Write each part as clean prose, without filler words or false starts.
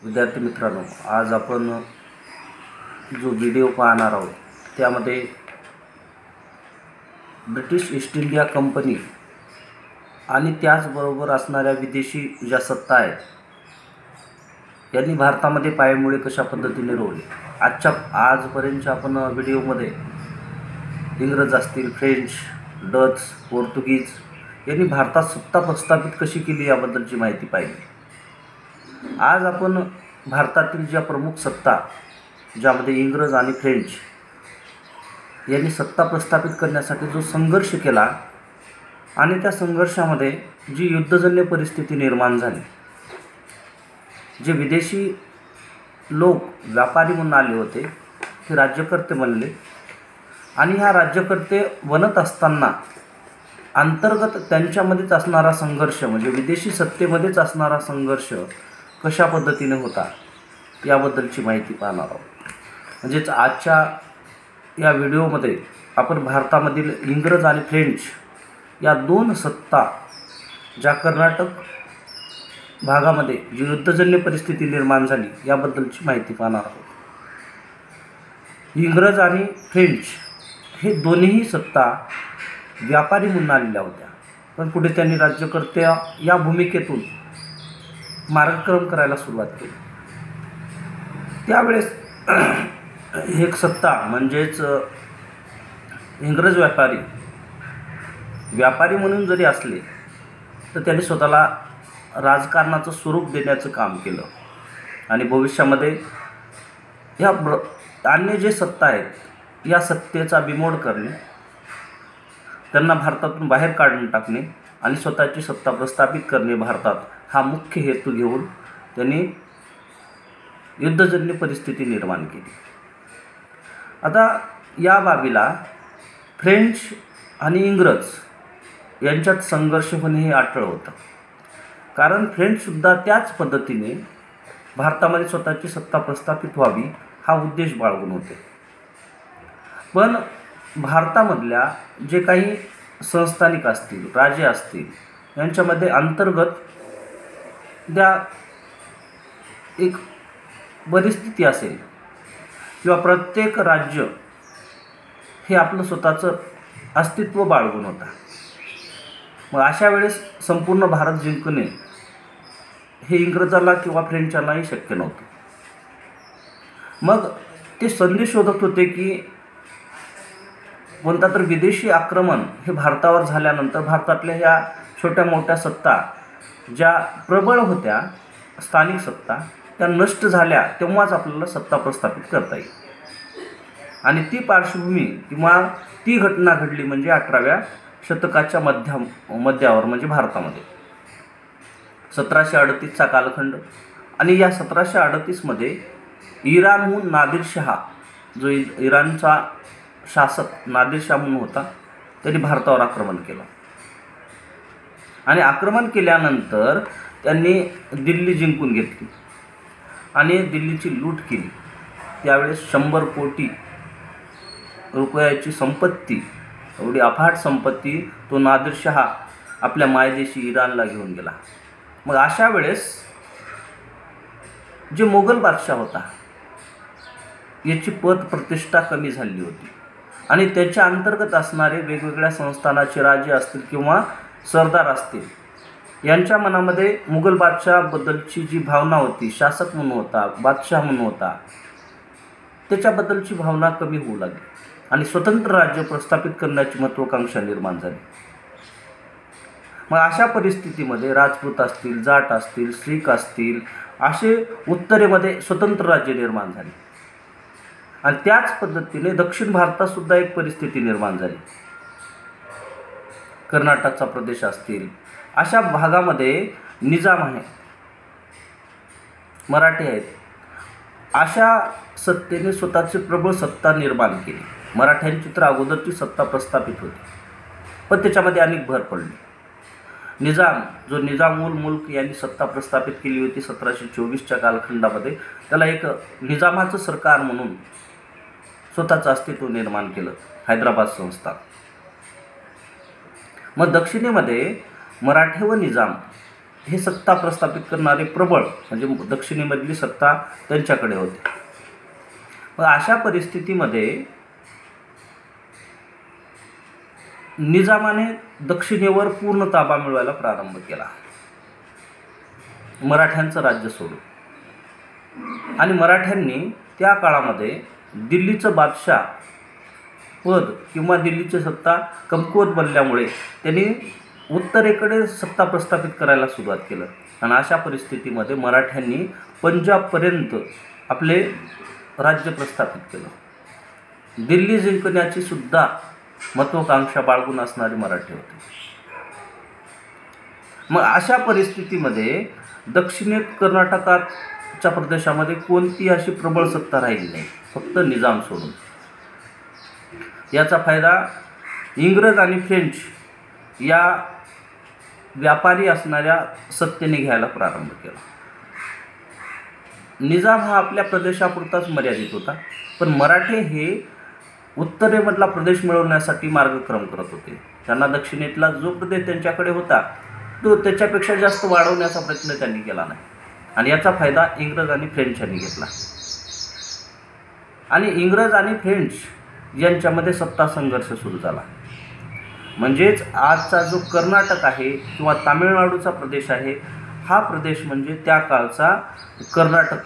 विद्यार्थी मित्रांनो, आज आपण जो व्हिडिओ पाहणार आहोत त्यामध्ये ब्रिटिश ईस्ट इंडिया कंपनी आणि त्याचबरोबर असणाऱ्या विदेशी ज्या सत्ता आहेत यांनी भारतामध्ये पायमुळे कशा पद्धतीने रोवले. आजपर्यंत आपण व्हिडिओमध्ये इंग्रज असतील, फ्रेंच, डच, पोर्तुगीज यांनी भारतात सत्ता प्रस्थापित कशी केली याबद्दलची माहिती पाहिली. आज आपण भारतातील ज्या प्रमुख सत्ता ज्यामध्ये इंग्रज आणि फ्रेंच यांनी सत्ता प्रस्थापित करण्यासाठी जो संघर्ष केला आणि त्या संघर्षामध्ये जी युद्धजन्य परिस्थिती निर्माण झाली, जे विदेशी लोक व्यापारी म्हणून आले होते ते राज्यकर्ते बनले आणि ह्या राज्यकर्ते बनत असताना अंतर्गत त्यांच्यामध्येच असणारा संघर्ष म्हणजे विदेशी सत्तेमध्येच असणारा संघर्ष कशा पद्धतीने होता याबद्दलची माहिती पाहणार आहोत. म्हणजेच आजच्या या व्हिडिओमध्ये आपण भारतामधील इंग्रज आणि फ्रेंच या दोन सत्ता ज्या कर्नाटक भागामध्ये जी युद्धजन्य परिस्थिती निर्माण झाली याबद्दलची माहिती पाहणार आहोत. इंग्रज आणि फ्रेंच हे दोन्ही सत्ता व्यापारी म्हणून आलेल्या होत्या, पण पुढे त्यांनी राज्यकर्ते या भूमिकेतून मार्गक्रम करायला सुरुवात केली. त्यावेळेस एक सत्ता म्हणजेच इंग्रज व्यापारी म्हणून जरी असले तर त्यांनी स्वतःला राजकारणाचं स्वरूप देण्याचं काम केलं आणि भविष्यामध्ये ह्या अन्य जे सत्ता आहेत या सत्तेचा बिमोड करणे, त्यांना भारतातून बाहेर काढून टाकणे आणि स्वतःची सत्ता प्रस्थापित करणे भारतात हा मुख्य हेतू घेऊन त्यांनी युद्धजन्य परिस्थिती निर्माण केली. आता या बाबीला फ्रेंच आणि इंग्रज यांच्यात संघर्ष होणे हे अटळ होतं, कारण फ्रेंचसुद्धा त्याच पद्धतीने भारतामध्ये स्वतःची सत्ता प्रस्थापित व्हावी हा उद्देश बाळगून होते. पण भारतामधल्या जे काही संस्थानिक असतील, राजे असतील यांच्यामध्ये अंतर्गत एक परिस्थिती असेल किंवा प्रत्येक राज्य हे आपलं स्वतःचं अस्तित्व बाळगून होता. मग अशा वेळेस संपूर्ण भारत जिंकणे हे इंग्रजाला किंवा फ्रेंचालाही शक्य नव्हतं. मग ते संधी शोधत होते की कोणता तर विदेशी आक्रमण हे भारतावर झाल्यानंतर भारतातल्या ह्या छोट्या मोठ्या सत्ता ज्या प्रबळ होत्या, स्थानिक सत्ता, त्या नष्ट झाल्या तेव्हाच आपल्याला सत्ता प्रस्थापित करता येईल. आणि ती पार्श्वभूमी किंवा ती घटना घडली म्हणजे 18व्या शतकाच्या मध्यावर म्हणजे भारतामध्ये 1738चा कालखंड. आणि या 1738मध्ये इराणहून नादिरशहा जो इराणचा शासक नादिरशहा म्हणून होता त्यांनी भारतावर आक्रमण केलं आणि आक्रमण केल्यानंतर त्यांनी दिल्ली जिंकून घेतली आणि दिल्लीची लूट केली. त्यावेळेस 100 कोटी रुपयाची संपत्ती, एवढी अफाट संपत्ती तो नादिरशहा आपल्या मायदेशी इराणला घेऊन गेला. मग अशा वेळेस जे मोगल बादशाह होता याची पत प्रतिष्ठा कमी झाली होती आणि त्याच्या अंतर्गत असणारे वेगवेगळ्या संस्थानाचे राजे असतील किंवा सरदार असतील यांच्या मनामध्ये मुघल बादशाहबद्दलची जी भावना होती, शासक म्हणून होता, बादशाह म्हणून होता, त्याच्याबद्दलची भावना कमी होऊ लागली आणि स्वतंत्र राज्य प्रस्थापित करण्याची महत्त्वाकांक्षा निर्माण झाली. मग अशा परिस्थितीमध्ये राजपूत असतील, जाट असतील, शीख असतील असे उत्तरेमध्ये स्वतंत्र राज्य निर्माण झाले आणि त्याच पद्धतीने दक्षिण भारतातसुद्धा एक परिस्थिती निर्माण झाली. कर्नाटकचा प्रदेश असतील अशा भागामध्ये निजाम आहे, मराठी आहेत, अशा सत्तेने स्वतःची प्रबळ सत्ता निर्माण केली. मराठ्यांची तर अगोदरची सत्ता प्रस्थापित होती पण त्याच्यामध्ये अनेक भर पडली. निजाम उल मुल्क यांनी सत्ता प्रस्थापित केली होती 1724च्या कालखंडामध्ये. त्याला एक निजामाचं सरकार म्हणून स्वतःचं अस्तित्व निर्माण केलं, हैदराबाद संस्थान. मग दक्षिणेमध्ये मराठे व निजाम हे सत्ता प्रस्थापित करणारे प्रबळ म्हणजे दक्षिणेमधली सत्ता त्यांच्याकडे होती. मग अशा परिस्थितीमध्ये निजामाने दक्षिणेवर पूर्ण ताबा मिळवायला प्रारंभ केला, मराठ्यांचं राज्य सोडून. आणि मराठ्यांनी त्या काळामध्ये दिल्लीचं बादशाह पद किंवा दिल्लीची सत्ता कमकुवत बनल्यामुळे त्यांनी उत्तरेकडे सत्ता प्रस्थापित करायला सुरुवात केलं. आणि अशा परिस्थितीमध्ये मराठ्यांनी पंजाबपर्यंत आपले राज्य प्रस्थापित केलं. दिल्ली जिंकण्याची सुद्धा महत्त्वाकांक्षा बाळगून असणारे मराठी होते. मग अशा परिस्थितीमध्ये दक्षिणेत कर्नाटकाच्या प्रदेशामध्ये कोणती अशी प्रबळ सत्ता राहिली नाही, फक्त निजाम सोडून. याचा फायदा इंग्रज आणि फ्रेंच या व्यापारी असणाऱ्या सत्तेने घ्यायला प्रारंभ केला. निजाम हा आपल्या प्रदेशापुरताच मर्यादित होता, पण मराठे हे उत्तरेमधला प्रदेश मिळवण्यासाठी मार्गक्रम करत होते. त्यांना दक्षिणेतला जो प्रदेश त्यांच्याकडे होता तो त्याच्यापेक्षा जास्त वाढवण्याचा प्रयत्न त्यांनी केला नाही. आणि याचा फायदा इंग्रज आणि फ्रेंच यांनी घेतला. आणि इंग्रज आणि फ्रेंच यांच्यामध्ये सत्ता संघर्ष सुरू झाला. म्हणजेच आजचा जो कर्नाटक आहे किंवा तामिळनाडूचा प्रदेश आहे, हा प्रदेश म्हणजे त्या काळचा कर्नाटक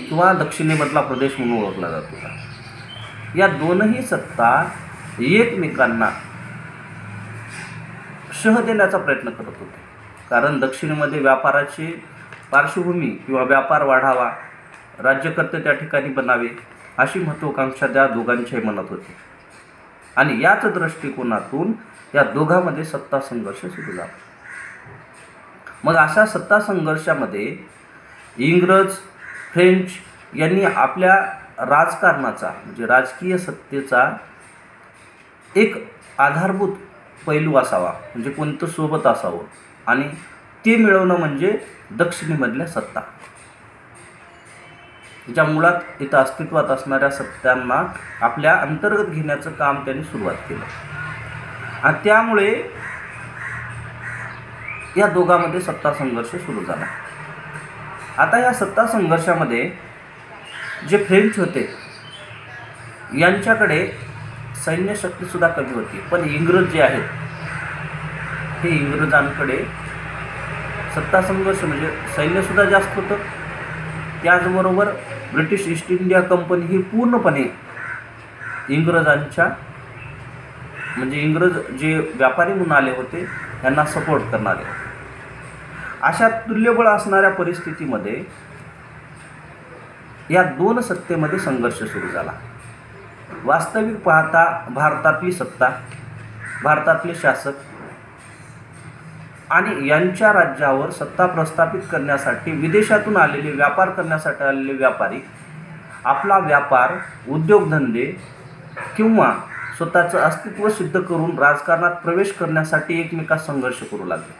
किंवा दक्षिणेमधला प्रदेश म्हणून ओळखला जात होता. या दोनही सत्ता एकमेकांना शह देण्याचा प्रयत्न करत होते. कारण दक्षिणेमध्ये व्यापाराची पार्श्वभूमी किंवा व्यापार वाढावा, राज्यकर्ते त्या ठिकाणी बनावे अशी महत्त्वाकांक्षा त्या दोघांच्याही मनात होती. आणि याच दृष्टिकोनातून या दोघांमध्ये सत्ता संघर्ष सुरू झाला. मग अशा सत्ता संघर्षामध्ये इंग्रज फ्रेंच यांनी आपल्या राजकारणाचा म्हणजे राजकीय सत्तेचा एक आधारभूत पैलू असावा, म्हणजे कोणतं सोबत असावं, आणि ते मिळवणं म्हणजे दक्षिणेमधल्या सत्ता. ज्या मुळात इथं अस्तित्वात असणाऱ्या सत्तांना आपल्या अंतर्गत घेण्याचं काम त्यांनी सुरुवात केलं. आणि त्यामुळे या दोघांमध्ये सत्ता संघर्ष सुरू झाला. आता या सत्ता संघर्षामध्ये जे फ्रेंच होते यांच्याकडे सैन्यशक्तीसुद्धा कमी होती, पण इंग्रज जे आहेत हे इंग्रजांकडे सत्ता संघर्ष म्हणजे सैन्यसुद्धा जास्त होतं. त्याचबरोबर ब्रिटिश ईस्ट इंडिया कंपनी ही पूर्णपणे इंग्रजांच्या म्हणजे इंग्रज जे व्यापारी म्हणून आले होते यांना सपोर्ट करणारे. अशा तुल्यबळ असणाऱ्या परिस्थितीमध्ये या दोन सत्तेमध्ये संघर्ष सुरू झाला. वास्तविक पाहता भारतातली सत्ता, भारतातले शासक आणि यांच्या राज्यावर सत्ता प्रस्थापित करण्यासाठी विदेशातून आलेले, व्यापार करण्यासाठी आलेले व्यापारी आपला व्यापार, उद्योगधंदे किंवा स्वतःचं अस्तित्व सिद्ध करून राजकारणात प्रवेश करण्यासाठी एकमेकात संघर्ष करू लागले.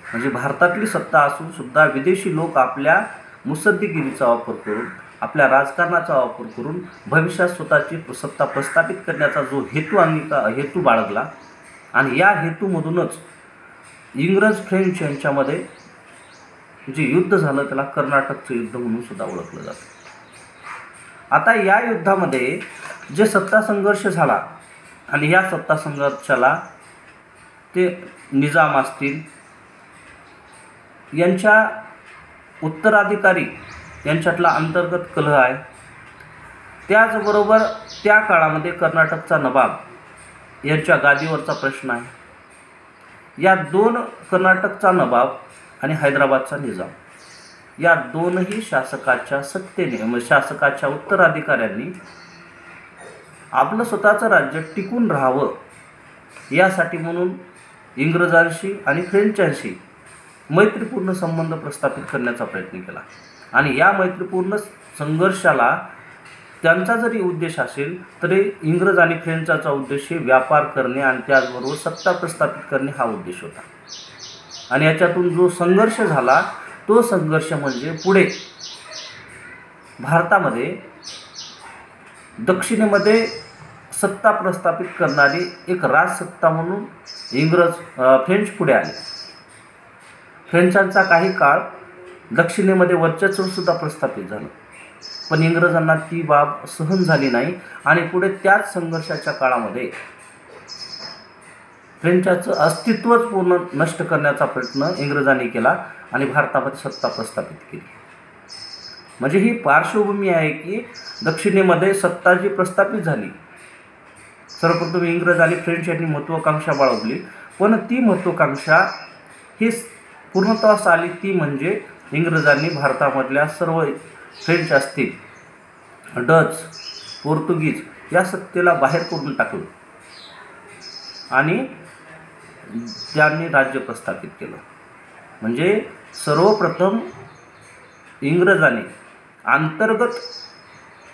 म्हणजे भारतातली सत्ता असून सुद्धा विदेशी लोक आपल्या मुत्सद्दीगिरीचा वापर करून, आपल्या राजकारणाचा वापर करून भविष्यात स्वतःची सत्ता प्रस्थापित करण्याचा जो हेतू बाळगला. आणि या हेतूमधूनच इंग्रज फ्रेंच यांच्यामध्ये जे युद्ध झालं त्याला कर्नाटकचं युद्ध म्हणून सुद्धा ओळखलं जातं. आता या युद्धामध्ये जे सत्ता संघर्ष झाला आणि या सत्ता संघर्षाला ते निजाम असतील यांच्या उत्तराधिकारी यांच्यातला अंतर्गत कलह आहे. त्याचबरोबर त्या काळामध्ये कर्नाटकचा नवाब यांच्या गादीवरचा प्रश्न आहे. या दोन, कर्नाटकचा नवाब आणि हैदराबादचा निजाम, या दोनही शासकाच्या सत्तेने म्हणजे शासकाच्या उत्तराधिकाऱ्यांनी आपलं स्वतःचं राज्य टिकून राहावं यासाठी म्हणून इंग्रजांशी आणि फ्रेंचांशी मैत्रीपूर्ण संबंध प्रस्थापित करण्याचा प्रयत्न केला. आणि या मैत्रीपूर्ण संघर्षाला त्यांचा जरी उद्देश असेल तरी इंग्रज आणि फ्रेंचाचा उद्देश व्यापार करणे आणि त्याचबरोबर सत्ता प्रस्थापित करणे हा उद्देश होता. आणि याच्यातून जो संघर्ष झाला तो संघर्ष म्हणजे पुढे भारतामध्ये दक्षिणेमध्ये सत्ता प्रस्थापित करणारी एक राजसत्ता म्हणून फ्रेंच पुढे आले. फ्रेंचांचा काही काळ दक्षिणेमध्ये वर्चस्वसुद्धा प्रस्थापित झालं, पण इंग्रजांना ती बाब सहन झाली नाही आणि पुढे त्याच संघर्षाच्या काळामध्ये फ्रेंचाचं अस्तित्वच पूर्ण नष्ट करण्याचा प्रयत्न इंग्रजांनी केला आणि भारतामध्ये सत्ता प्रस्थापित केली. म्हणजे ही पार्श्वभूमी आहे की दक्षिणेमध्ये सत्ता जी प्रस्थापित झाली, सर्वप्रथम इंग्रज आणि फ्रेंच यांनी महत्त्वाकांक्षा बाळगली, पण ती महत्त्वाकांक्षा ही पूर्णत्वास आली ती म्हणजे इंग्रजांनी भारतामधल्या सर्व फ्रेंच असतील, डच, पोर्तुगीज या सत्तेला बाहेर करून टाकलं आणि त्यांनी राज्य प्रस्थापित केलं. म्हणजे सर्वप्रथम इंग्रजांनी अंतर्गत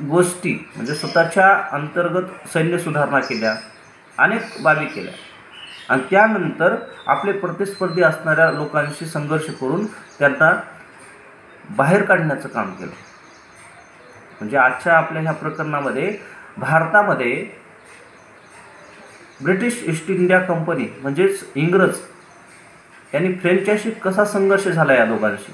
गोष्टी म्हणजे स्वतःच्या अंतर्गत सैन्य सुधारणा केल्या, अनेक बाबी केल्या आणि त्यानंतर आपले प्रतिस्पर्धी असणाऱ्या लोकांशी संघर्ष करून त्यांना बाहेर काढण्याचं काम केलं. म्हणजे आजच्या आपल्या ह्या प्रकरणामध्ये भारतामध्ये ब्रिटिश ईस्ट इंडिया कंपनी म्हणजेच इंग्रज यांनी फ्रेंचाशी कसा संघर्ष झाला या दोघांशी,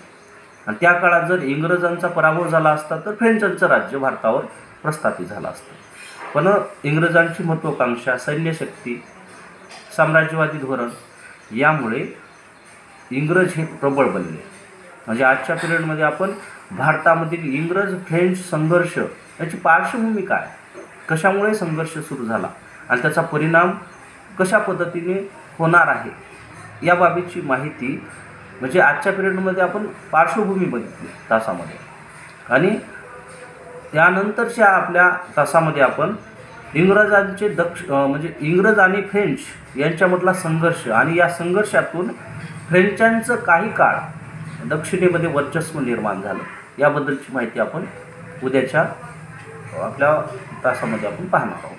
आणि त्या काळात जर इंग्रजांचा पराभव झाला असता तर फ्रेंचांचं राज्य भारतावर प्रस्थापित झालं असतं. पण इंग्रजांची महत्त्वाकांक्षा, सैन्यशक्ती, साम्राज्यवादी धोरण यामुळे इंग्रज हे प्रबळ बनले. म्हणजे आजच्या पिरियडमध्ये आपण भारतामधील इंग्रज फ्रेंच संघर्ष याची पार्श्वभूमी काय, कशामुळे संघर्ष सुरू झाला आणि त्याचा परिणाम कशा पद्धतीने होणार आहे या बाबीची माहिती म्हणजे आजच्या पिरियडमध्ये आपण पार्श्वभूमी बघितली तासामध्ये. आणि त्यानंतरच्या आपल्या तासामध्ये आपण इंग्रजांचे म्हणजे इंग्रज आणि फ्रेंच यांच्यामधला संघर्ष आणि या संघर्षातून फ्रेंचांचं काही काळ दक्षिणेमध्ये वर्चस्व निर्माण झालं याबद्दलची माहिती आपण उद्याच्या आपल्या तासामध्ये आपण पाहणार आहोत.